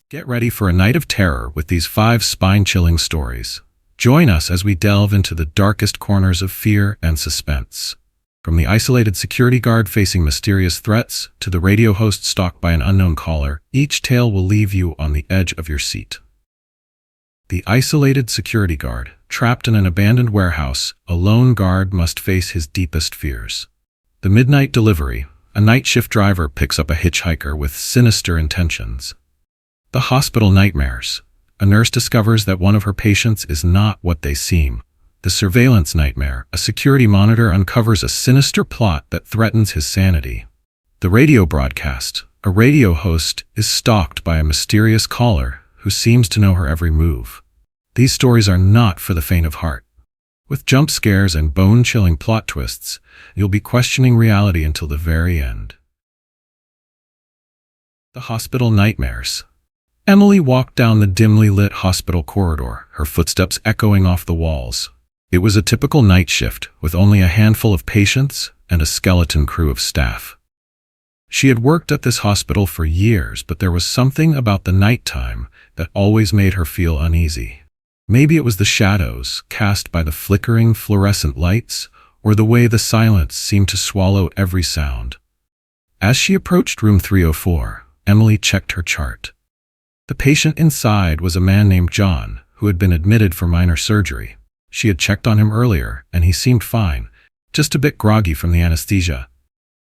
Get ready for a night of terror with these 5 spine-chilling stories. Join us as we delve into the darkest corners of fear and suspense. From the isolated security guard facing mysterious threats to the radio host stalked by an unknown caller, each tale will leave you on the edge of your seat. The isolated security guard. Trapped in an abandoned warehouse, a lone guard must face his deepest fears. The midnight delivery. A night shift driver picks up a hitchhiker with sinister intentions. The hospital nightmares. A nurse discovers that one of her patients is not what they seem. The surveillance nightmare. A security monitor uncovers a sinister plot that threatens his sanity. The radio broadcast. A radio host is stalked by a mysterious caller who seems to know her every move. These stories are not for the faint of heart. With jump scares and bone-chilling plot twists, you'll be questioning reality until the very end. The hospital nightmares. Emily walked down the dimly lit hospital corridor, her footsteps echoing off the walls. It was a typical night shift, with only a handful of patients and a skeleton crew of staff. She had worked at this hospital for years, but there was something about the nighttime that always made her feel uneasy. Maybe it was the shadows cast by the flickering fluorescent lights, or the way the silence seemed to swallow every sound. As she approached room 304, Emily checked her chart. The patient inside was a man named John, who had been admitted for minor surgery. She had checked on him earlier, and he seemed fine, just a bit groggy from the anesthesia.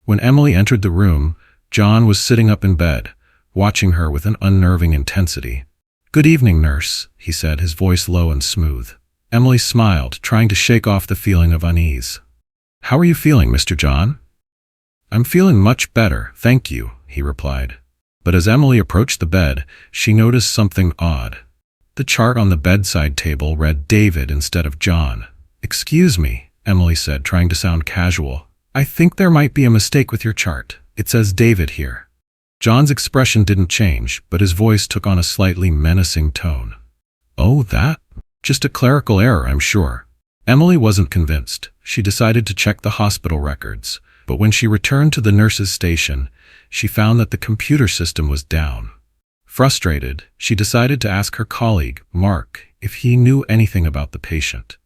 When Emily entered the room, John was sitting up in bed, watching her with an unnerving intensity. "Good evening, nurse," he said, his voice low and smooth. Emily smiled, trying to shake off the feeling of unease. "How are you feeling, Mr. John?" "I'm feeling much better, thank you," he replied. But as Emily approached the bed, she noticed something odd. The chart on the bedside table read David instead of John. "Excuse me," Emily said, trying to sound casual. "I think there might be a mistake with your chart. It says David here." John's expression didn't change, but his voice took on a slightly menacing tone. "Oh, that? Just a clerical error, I'm sure." Emily wasn't convinced. She decided to check the hospital records, but when she returned to the nurse's station, she found that the computer system was down. Frustrated, she decided to ask her colleague, Mark, if he knew anything about the patient.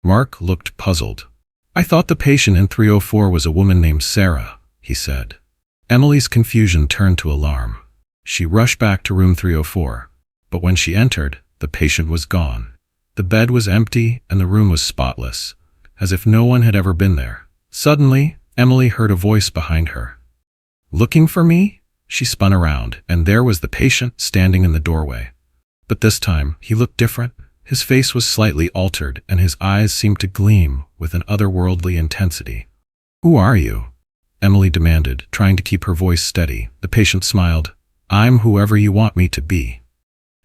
Mark looked puzzled. "I thought the patient in 304 was a woman named Sarah," he said. Emily's confusion turned to alarm. She rushed back to room 304, but when she entered, the patient was gone. The bed was empty and the room was spotless, as if no one had ever been there. Suddenly, Emily heard a voice behind her. "Looking for me?" She spun around, and there was the patient standing in the doorway. But this time, he looked different. His face was slightly altered, and his eyes seemed to gleam with an otherworldly intensity. "Who are you?" Emily demanded, trying to keep her voice steady. The patient smiled. "I'm whoever you want me to be,"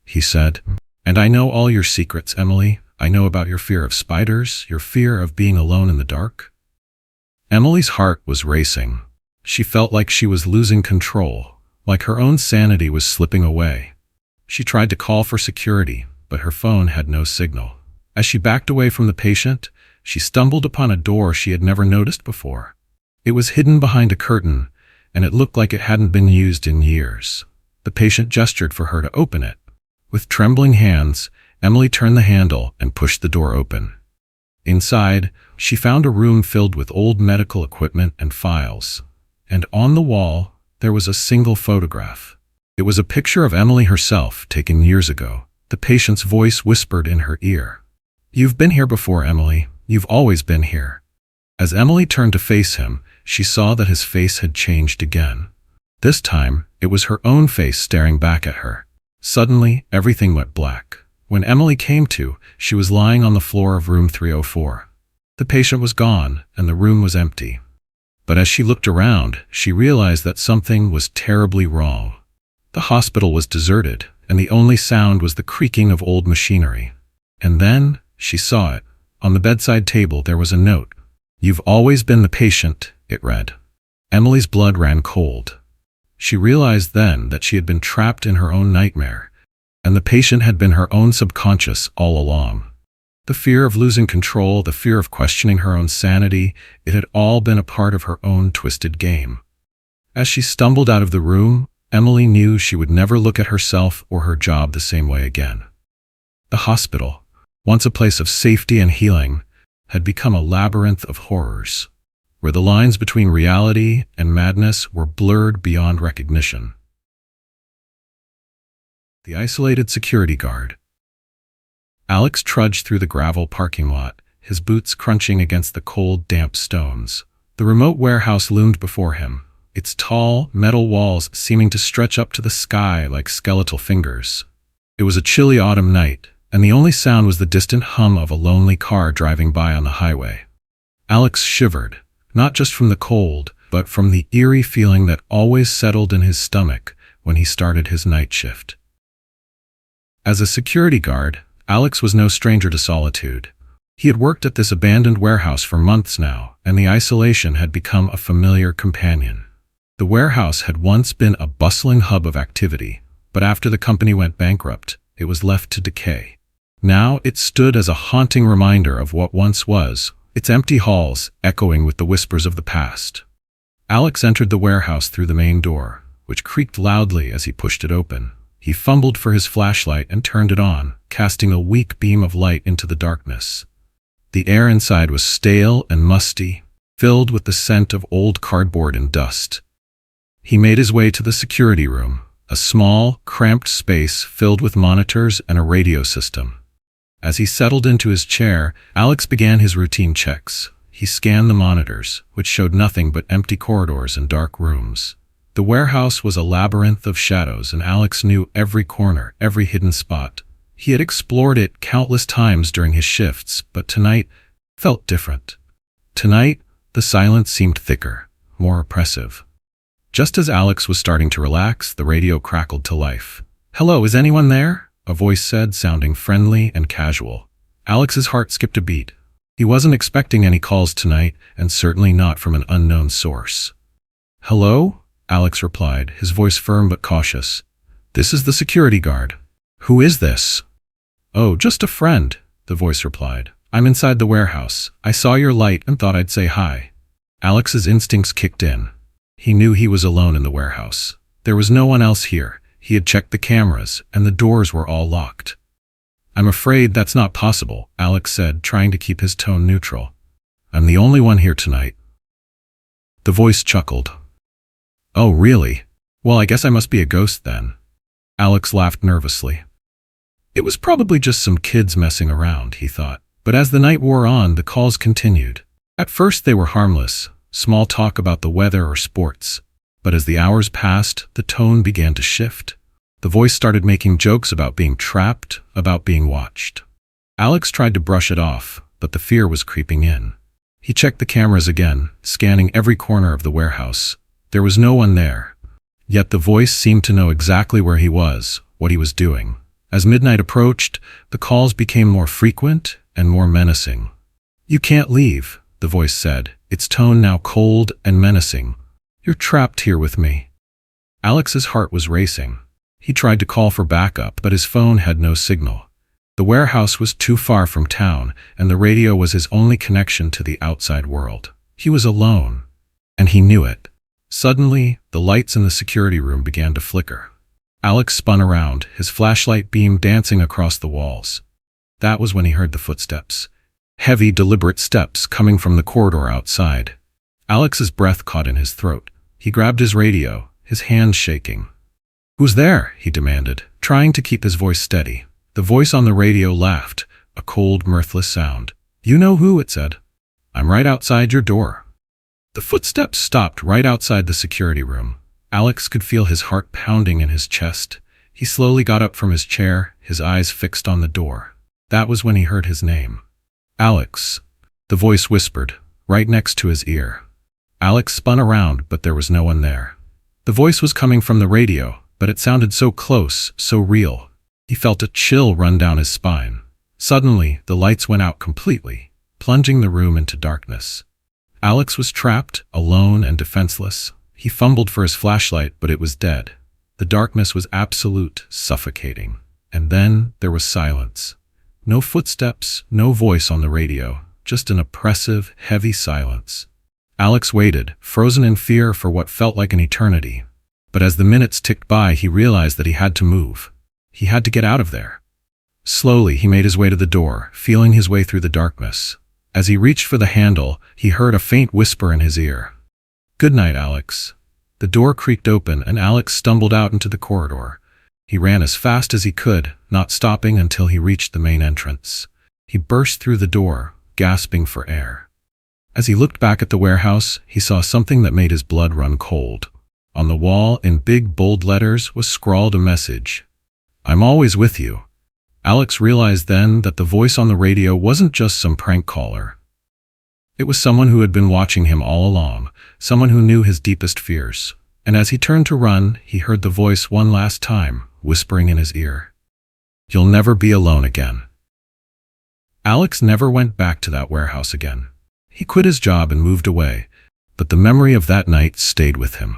he said. "And I know all your secrets, Emily. I know about your fear of spiders, your fear of being alone in the dark." Emily's heart was racing. She felt like she was losing control, like her own sanity was slipping away. She tried to call for security, but her phone had no signal. As she backed away from the patient, she stumbled upon a door she had never noticed before. It was hidden behind a curtain, and it looked like it hadn't been used in years. The patient gestured for her to open it. With trembling hands, Emily turned the handle and pushed the door open. Inside, she found a room filled with old medical equipment and files. And on the wall, there was a single photograph. It was a picture of Emily herself, taken years ago. The patient's voice whispered in her ear. "You've been here before, Emily. You've always been here." As Emily turned to face him, she saw that his face had changed again. This time, it was her own face staring back at her. Suddenly, everything went black. When Emily came to, she was lying on the floor of room 304. The patient was gone, and the room was empty. But as she looked around, she realized that something was terribly wrong. The hospital was deserted, and the only sound was the creaking of old machinery. And then, she saw it. On the bedside table, there was a note. "You've always been the patient," it read. Emily's blood ran cold. She realized then that she had been trapped in her own nightmare, and the patient had been her own subconscious all along. The fear of losing control, the fear of questioning her own sanity, it had all been a part of her own twisted game. As she stumbled out of the room, Emily knew she would never look at herself or her job the same way again. The hospital, once a place of safety and healing, had become a labyrinth of horrors, where the lines between reality and madness were blurred beyond recognition. The isolated security guard. Alex trudged through the gravel parking lot, his boots crunching against the cold, damp stones. The remote warehouse loomed before him, its tall, metal walls seeming to stretch up to the sky like skeletal fingers. It was a chilly autumn night, and the only sound was the distant hum of a lonely car driving by on the highway. Alex shivered, not just from the cold, but from the eerie feeling that always settled in his stomach when he started his night shift. As a security guard, Alex was no stranger to solitude. He had worked at this abandoned warehouse for months now, and the isolation had become a familiar companion. The warehouse had once been a bustling hub of activity, but after the company went bankrupt, it was left to decay. Now it stood as a haunting reminder of what once was, its empty halls echoing with the whispers of the past. Alex entered the warehouse through the main door, which creaked loudly as he pushed it open. He fumbled for his flashlight and turned it on, casting a weak beam of light into the darkness. The air inside was stale and musty, filled with the scent of old cardboard and dust. He made his way to the security room, a small, cramped space filled with monitors and a radio system. As he settled into his chair, Alex began his routine checks. He scanned the monitors, which showed nothing but empty corridors and dark rooms. The warehouse was a labyrinth of shadows, and Alex knew every corner, every hidden spot. He had explored it countless times during his shifts, but tonight felt different. Tonight, the silence seemed thicker, more oppressive. Just as Alex was starting to relax, the radio crackled to life. "Hello, is anyone there?" a voice said, sounding friendly and casual. Alex's heart skipped a beat. He wasn't expecting any calls tonight, and certainly not from an unknown source. "Hello?" Alex replied, his voice firm but cautious. "This is the security guard." "Who is this?" "Oh, just a friend," the voice replied. "I'm inside the warehouse. I saw your light and thought I'd say hi." Alex's instincts kicked in. He knew he was alone in the warehouse. There was no one else here. He had checked the cameras, and the doors were all locked. "I'm afraid that's not possible," Alex said, trying to keep his tone neutral. "I'm the only one here tonight." The voice chuckled. "Oh, really? Well, I guess I must be a ghost then." Alex laughed nervously. It was probably just some kids messing around, he thought. But as the night wore on, the calls continued. At first they were harmless, small talk about the weather or sports. But as the hours passed, the tone began to shift. The voice started making jokes about being trapped, about being watched. Alex tried to brush it off, but the fear was creeping in. He checked the cameras again, scanning every corner of the warehouse. There was no one there. Yet the voice seemed to know exactly where he was, what he was doing. As midnight approached, the calls became more frequent and more menacing. "You can't leave," the voice said, its tone now cold and menacing. "You're trapped here with me." Alex's heart was racing. He tried to call for backup, but his phone had no signal. The warehouse was too far from town, and the radio was his only connection to the outside world. He was alone, and he knew it. Suddenly, the lights in the security room began to flicker. Alex spun around, his flashlight beam dancing across the walls. That was when he heard the footsteps. Heavy, deliberate steps coming from the corridor outside. Alex's breath caught in his throat. He grabbed his radio, his hands shaking. "Who's there?" he demanded, trying to keep his voice steady. The voice on the radio laughed, a cold, mirthless sound. "You know who," it said. "I'm right outside your door." The footsteps stopped right outside the security room. Alex could feel his heart pounding in his chest. He slowly got up from his chair, his eyes fixed on the door. That was when he heard his name. "Alex," the voice whispered, right next to his ear. Alex spun around, but there was no one there. The voice was coming from the radio, but it sounded so close, so real. He felt a chill run down his spine. Suddenly, the lights went out completely, plunging the room into darkness. Alex was trapped, alone and defenseless. He fumbled for his flashlight, but it was dead. The darkness was absolute, suffocating. And then there was silence. No footsteps, no voice on the radio, just an oppressive, heavy silence. Alex waited, frozen in fear for what felt like an eternity. But as the minutes ticked by, he realized that he had to move. He had to get out of there. Slowly, he made his way to the door, feeling his way through the darkness. As he reached for the handle, he heard a faint whisper in his ear. "Good night, Alex." The door creaked open and Alex stumbled out into the corridor. He ran as fast as he could, not stopping until he reached the main entrance. He burst through the door, gasping for air. As he looked back at the warehouse, he saw something that made his blood run cold. On the wall, in big, bold letters, was scrawled a message. "I'm always with you." Alex realized then that the voice on the radio wasn't just some prank caller. It was someone who had been watching him all along, someone who knew his deepest fears. And as he turned to run, he heard the voice one last time, whispering in his ear, "You'll never be alone again." Alex never went back to that warehouse again. He quit his job and moved away, but the memory of that night stayed with him.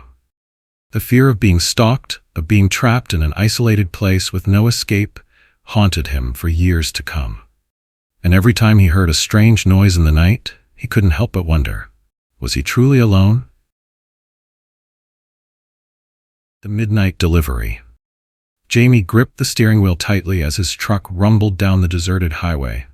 The fear of being stalked, of being trapped in an isolated place with no escape, haunted him for years to come. And every time he heard a strange noise in the night, he couldn't help but wonder, was he truly alone? The midnight delivery. Jamie gripped the steering wheel tightly as his truck rumbled down the deserted highway.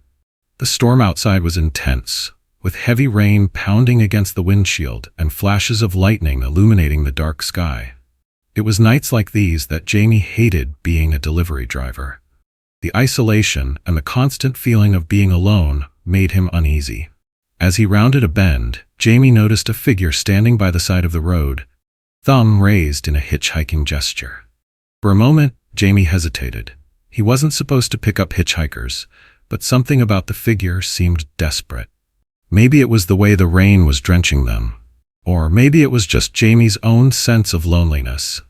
The storm outside was intense, with heavy rain pounding against the windshield and flashes of lightning illuminating the dark sky. It was nights like these that Jamie hated being a delivery driver. The isolation and the constant feeling of being alone made him uneasy. As he rounded a bend, Jamie noticed a figure standing by the side of the road, thumb raised in a hitchhiking gesture. For a moment, Jamie hesitated. He wasn't supposed to pick up hitchhikers, but something about the figure seemed desperate. Maybe it was the way the rain was drenching them, or maybe it was just Jamie's own sense of loneliness.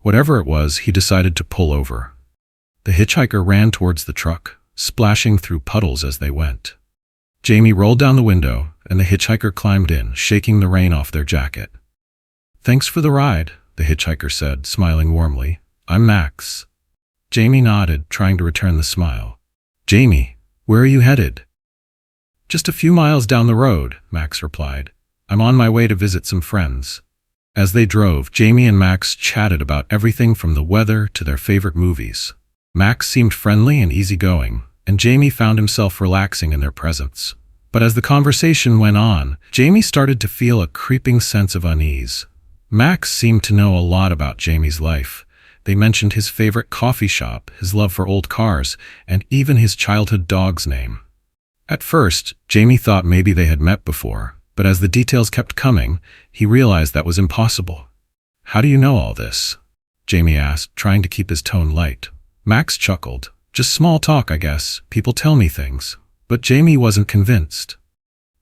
Whatever it was, he decided to pull over. The hitchhiker ran towards the truck, splashing through puddles as they went. Jamie rolled down the window, and the hitchhiker climbed in, shaking the rain off their jacket. "Thanks for the ride," the hitchhiker said, smiling warmly. "I'm Max." Jamie nodded, trying to return the smile. "Jamie, where are you headed?" "Just a few miles down the road," Max replied. "I'm on my way to visit some friends." As they drove, Jamie and Max chatted about everything from the weather to their favorite movies. Max seemed friendly and easygoing, and Jamie found himself relaxing in their presence. But as the conversation went on, Jamie started to feel a creeping sense of unease. Max seemed to know a lot about Jamie's life. They mentioned his favorite coffee shop, his love for old cars, and even his childhood dog's name. At first, Jamie thought maybe they had met before, but as the details kept coming, he realized that was impossible. "How do you know all this?" Jamie asked, trying to keep his tone light. Max chuckled. "Just small talk, I guess. People tell me things." But Jamie wasn't convinced.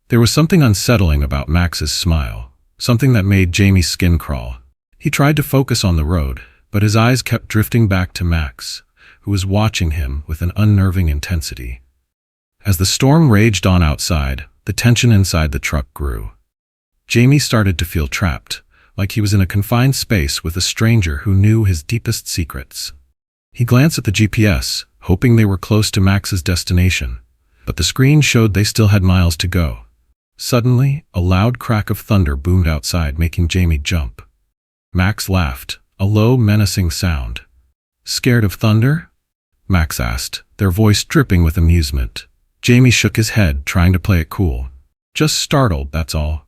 There was something unsettling about Max's smile, something that made Jamie's skin crawl. He tried to focus on the road, but his eyes kept drifting back to Max, who was watching him with an unnerving intensity. As the storm raged on outside, the tension inside the truck grew. Jamie started to feel trapped, like he was in a confined space with a stranger who knew his deepest secrets. He glanced at the GPS, hoping they were close to Max's destination, but the screen showed they still had miles to go. Suddenly, a loud crack of thunder boomed outside, making Jamie jump. Max laughed, a low, menacing sound. "Scared of thunder?" Max asked, their voice dripping with amusement. Jamie shook his head, trying to play it cool. "Just startled, that's all."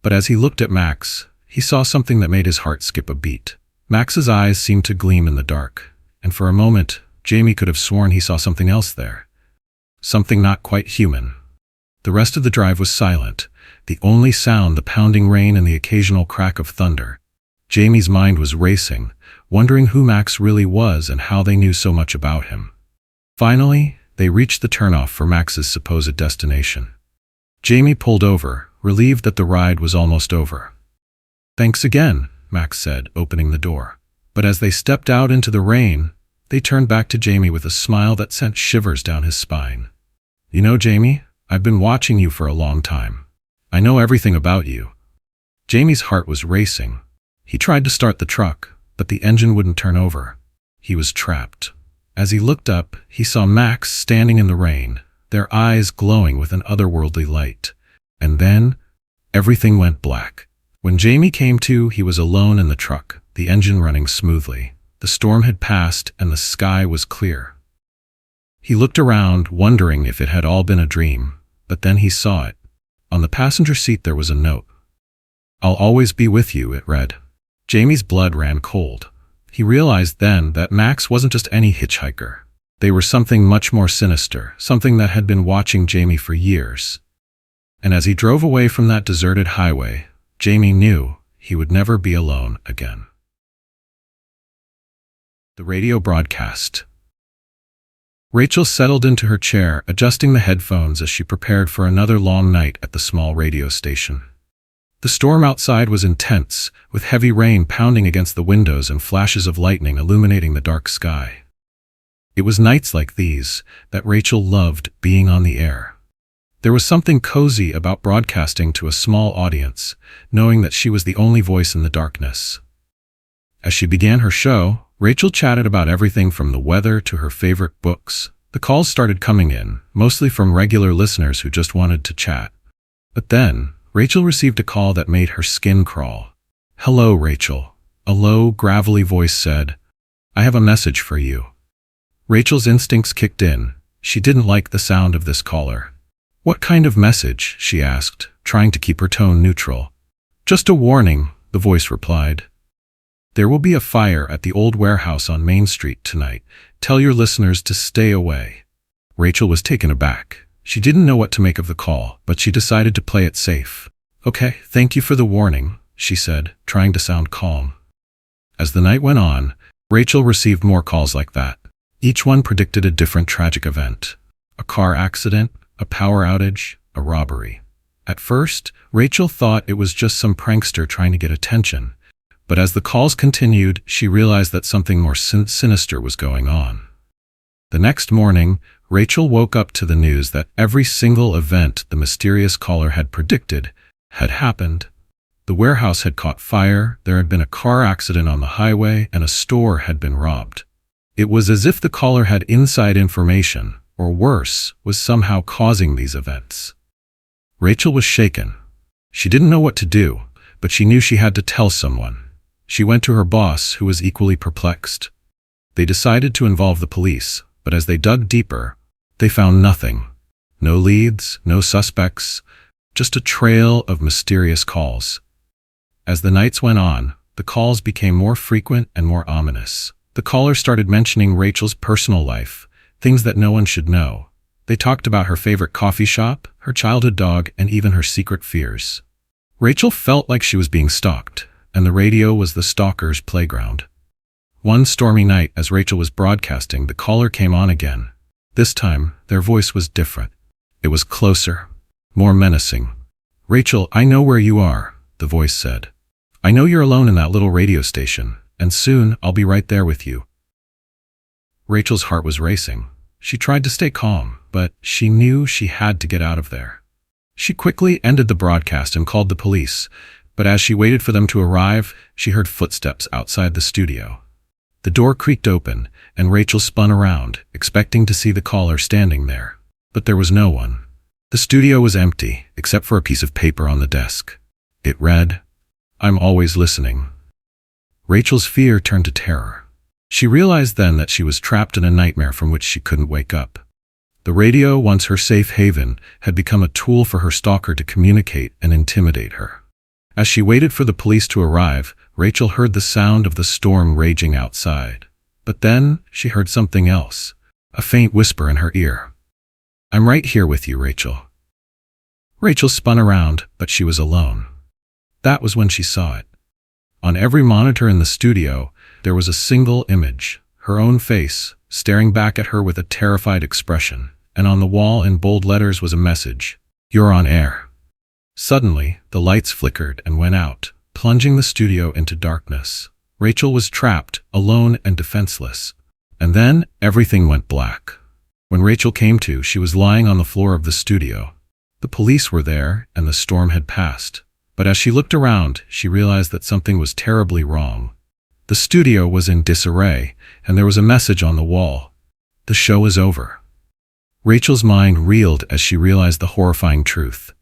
But as he looked at Max, he saw something that made his heart skip a beat. Max's eyes seemed to gleam in the dark, and for a moment, Jamie could have sworn he saw something else there. Something not quite human. The rest of the drive was silent, the only sound the pounding rain and the occasional crack of thunder. Jamie's mind was racing, wondering who Max really was and how they knew so much about him. Finally, they reached the turnoff for Max's supposed destination. Jamie pulled over, relieved that the ride was almost over. "Thanks again," Max said, opening the door. But as they stepped out into the rain, they turned back to Jamie with a smile that sent shivers down his spine. "You know, Jamie, I've been watching you for a long time. I know everything about you." Jamie's heart was racing. He tried to start the truck, but the engine wouldn't turn over. He was trapped. As he looked up, he saw Max standing in the rain, their eyes glowing with an otherworldly light. And then, everything went black. When Jamie came to, he was alone in the truck, the engine running smoothly. The storm had passed and the sky was clear. He looked around, wondering if it had all been a dream, but then he saw it. On the passenger seat there was a note. "I'll always be with you," it read. Jamie's blood ran cold. He realized then that Max wasn't just any hitchhiker. They were something much more sinister, something that had been watching Jamie for years. And as he drove away from that deserted highway, Jamie knew he would never be alone again. The radio broadcast. Rachel settled into her chair, adjusting the headphones as she prepared for another long night at the small radio station. The storm outside was intense, with heavy rain pounding against the windows and flashes of lightning illuminating the dark sky. It was nights like these that Rachel loved being on the air. There was something cozy about broadcasting to a small audience, knowing that she was the only voice in the darkness. As she began her show, Rachel chatted about everything from the weather to her favorite books. The calls started coming in, mostly from regular listeners who just wanted to chat. But then, Rachel received a call that made her skin crawl. "Hello, Rachel," a low, gravelly voice said. "I have a message for you." Rachel's instincts kicked in. She didn't like the sound of this caller. "What kind of message?" she asked, trying to keep her tone neutral. "Just a warning," the voice replied. "There will be a fire at the old warehouse on Main Street tonight. Tell your listeners to stay away." Rachel was taken aback. She didn't know what to make of the call, but she decided to play it safe. "Okay, thank you for the warning," she said, trying to sound calm. As the night went on, Rachel received more calls like that. Each one predicted a different tragic event. A car accident, a power outage, a robbery. At first, Rachel thought it was just some prankster trying to get attention. But as the calls continued, she realized that something more sinister was going on. The next morning, Rachel woke up to the news that every single event the mysterious caller had predicted had happened. The warehouse had caught fire, there had been a car accident on the highway, and a store had been robbed. It was as if the caller had inside information, or worse, was somehow causing these events. Rachel was shaken. She didn't know what to do, but she knew she had to tell someone. She went to her boss, who was equally perplexed. They decided to involve the police, but as they dug deeper, they found nothing. No leads, no suspects, just a trail of mysterious calls. As the nights went on, the calls became more frequent and more ominous. The caller started mentioning Rachel's personal life, things that no one should know. They talked about her favorite coffee shop, her childhood dog, and even her secret fears. Rachel felt like she was being stalked, and the radio was the stalker's playground. One stormy night, as Rachel was broadcasting, the caller came on again. This time, their voice was different. It was closer, more menacing. "Rachel, I know where you are," the voice said. "I know you're alone in that little radio station, and soon I'll be right there with you." Rachel's heart was racing. She tried to stay calm, but she knew she had to get out of there. She quickly ended the broadcast and called the police, but as she waited for them to arrive, she heard footsteps outside the studio. The door creaked open, and Rachel spun around, expecting to see the caller standing there. But there was no one. The studio was empty, except for a piece of paper on the desk. It read, "I'm always listening." Rachel's fear turned to terror. She realized then that she was trapped in a nightmare from which she couldn't wake up. The radio, once her safe haven, had become a tool for her stalker to communicate and intimidate her. As she waited for the police to arrive, Rachel heard the sound of the storm raging outside. But then she heard something else, a faint whisper in her ear. "I'm right here with you, Rachel." Rachel spun around, but she was alone. That was when she saw it. On every monitor in the studio, there was a single image, her own face, staring back at her with a terrified expression, and on the wall in bold letters was a message, "You're on air." Suddenly, the lights flickered and went out, plunging the studio into darkness. Rachel was trapped, alone and defenseless. And then, everything went black. When Rachel came to, she was lying on the floor of the studio. The police were there, and the storm had passed. But as she looked around, she realized that something was terribly wrong. The studio was in disarray, and there was a message on the wall. The show is over. Rachel's mind reeled as she realized the horrifying truth.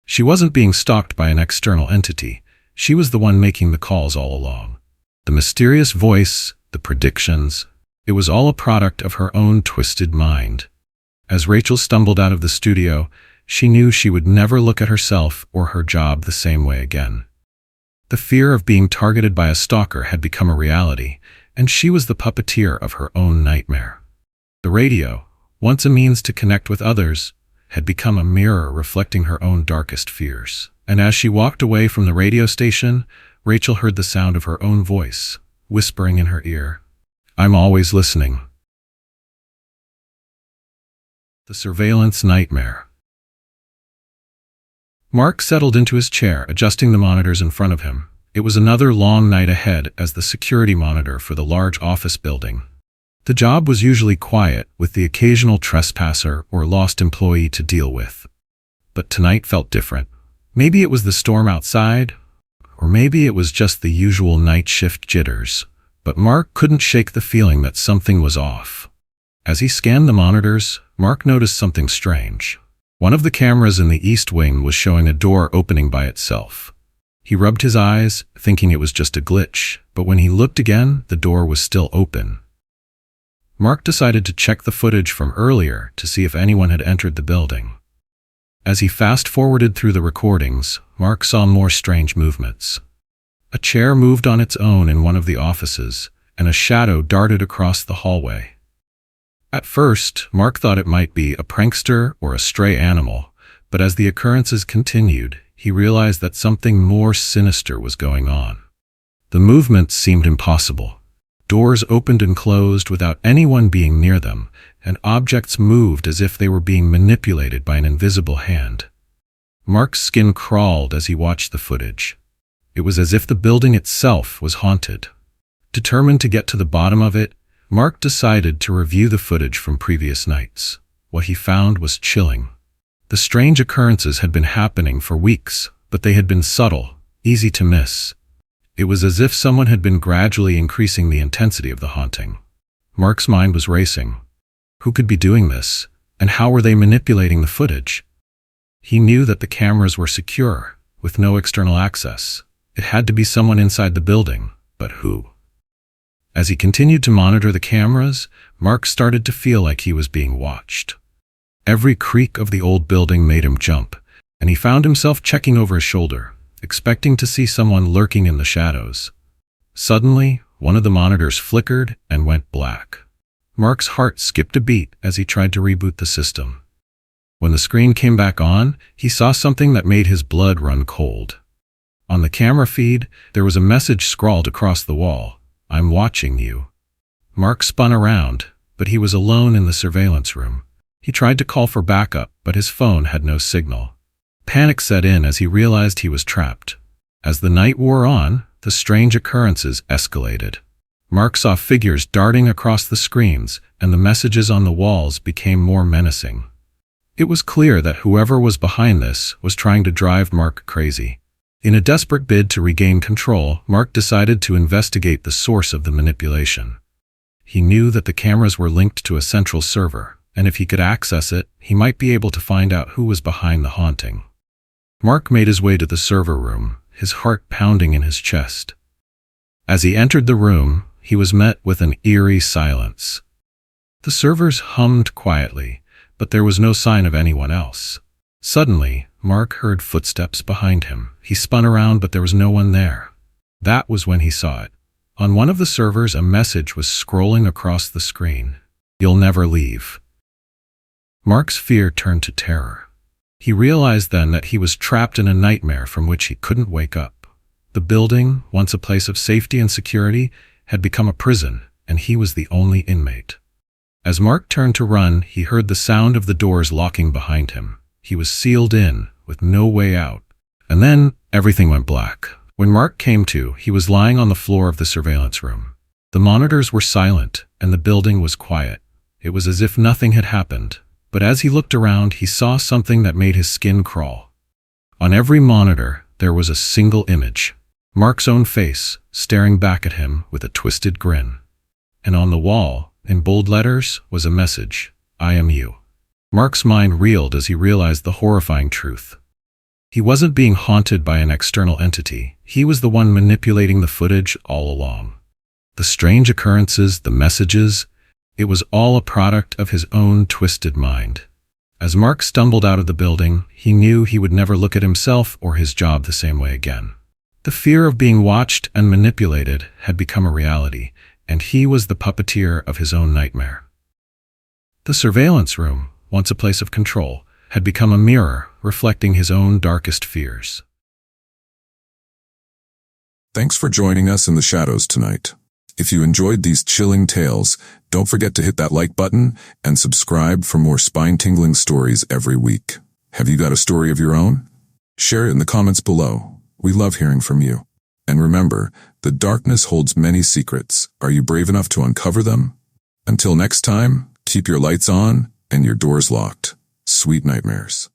She wasn't being stalked by an external entity. She was the one making the calls all along. The mysterious voice, the predictions, it was all a product of her own twisted mind. As Rachel stumbled out of the studio, she knew she would never look at herself or her job the same way again. The fear of being targeted by a stalker had become a reality, and she was the puppeteer of her own nightmare. The radio, once a means to connect with others, had become a mirror reflecting her own darkest fears. And as she walked away from the radio station, Rachel heard the sound of her own voice, whispering in her ear, "I'm always listening." The surveillance nightmare. Mark settled into his chair, adjusting the monitors in front of him. It was another long night ahead as the security monitor for the large office building. The job was usually quiet, with the occasional trespasser or lost employee to deal with. But tonight felt different. Maybe it was the storm outside, or maybe it was just the usual night shift jitters, but Mark couldn't shake the feeling that something was off. As he scanned the monitors, Mark noticed something strange. One of the cameras in the east wing was showing a door opening by itself. He rubbed his eyes, thinking it was just a glitch, but when he looked again, the door was still open. Mark decided to check the footage from earlier to see if anyone had entered the building. As he fast-forwarded through the recordings, Mark saw more strange movements. A chair moved on its own in one of the offices, and a shadow darted across the hallway. At first, Mark thought it might be a prankster or a stray animal, but as the occurrences continued, he realized that something more sinister was going on. The movements seemed impossible. Doors opened and closed without anyone being near them, and objects moved as if they were being manipulated by an invisible hand. Mark's skin crawled as he watched the footage. It was as if the building itself was haunted. Determined to get to the bottom of it, Mark decided to review the footage from previous nights. What he found was chilling. The strange occurrences had been happening for weeks, but they had been subtle, easy to miss. It was as if someone had been gradually increasing the intensity of the haunting. Mark's mind was racing. Who could be doing this, and how were they manipulating the footage? He knew that the cameras were secure, with no external access. It had to be someone inside the building, but who? As he continued to monitor the cameras, Mark started to feel like he was being watched. Every creak of the old building made him jump, and he found himself checking over his shoulder, expecting to see someone lurking in the shadows. Suddenly, one of the monitors flickered and went black. Mark's heart skipped a beat as he tried to reboot the system. When the screen came back on, he saw something that made his blood run cold. On the camera feed, there was a message scrawled across the wall, "I'm watching you." Mark spun around, but he was alone in the surveillance room. He tried to call for backup, but his phone had no signal. Panic set in as he realized he was trapped. As the night wore on, the strange occurrences escalated. Mark saw figures darting across the screens, and the messages on the walls became more menacing. It was clear that whoever was behind this was trying to drive Mark crazy. In a desperate bid to regain control, Mark decided to investigate the source of the manipulation. He knew that the cameras were linked to a central server, and if he could access it, he might be able to find out who was behind the haunting. Mark made his way to the server room, his heart pounding in his chest. As he entered the room, he was met with an eerie silence. The servers hummed quietly, but there was no sign of anyone else. Suddenly, Mark heard footsteps behind him. He spun around, but there was no one there. That was when he saw it. On one of the servers, a message was scrolling across the screen. "You'll never leave." Mark's fear turned to terror. He realized then that he was trapped in a nightmare from which he couldn't wake up. The building, once a place of safety and security, had become a prison, and he was the only inmate. As Mark turned to run, he heard the sound of the doors locking behind him. He was sealed in, with no way out. And then, everything went black. When Mark came to, he was lying on the floor of the surveillance room. The monitors were silent, and the building was quiet. It was as if nothing had happened. But as he looked around, he saw something that made his skin crawl. On every monitor, there was a single image. Mark's own face, staring back at him with a twisted grin. And on the wall, in bold letters, was a message, "I am you." Mark's mind reeled as he realized the horrifying truth. He wasn't being haunted by an external entity. He was the one manipulating the footage all along. The strange occurrences, the messages, it was all a product of his own twisted mind. As Mark stumbled out of the building, he knew he would never look at himself or his job the same way again. The fear of being watched and manipulated had become a reality, and he was the puppeteer of his own nightmare. The surveillance room, once a place of control, had become a mirror reflecting his own darkest fears. Thanks for joining us in the shadows tonight. If you enjoyed these chilling tales, don't forget to hit that like button and subscribe for more spine-tingling stories every week. Have you got a story of your own? Share it in the comments below. We love hearing from you. And remember, the darkness holds many secrets. Are you brave enough to uncover them? Until next time, keep your lights on and your doors locked. Sweet nightmares.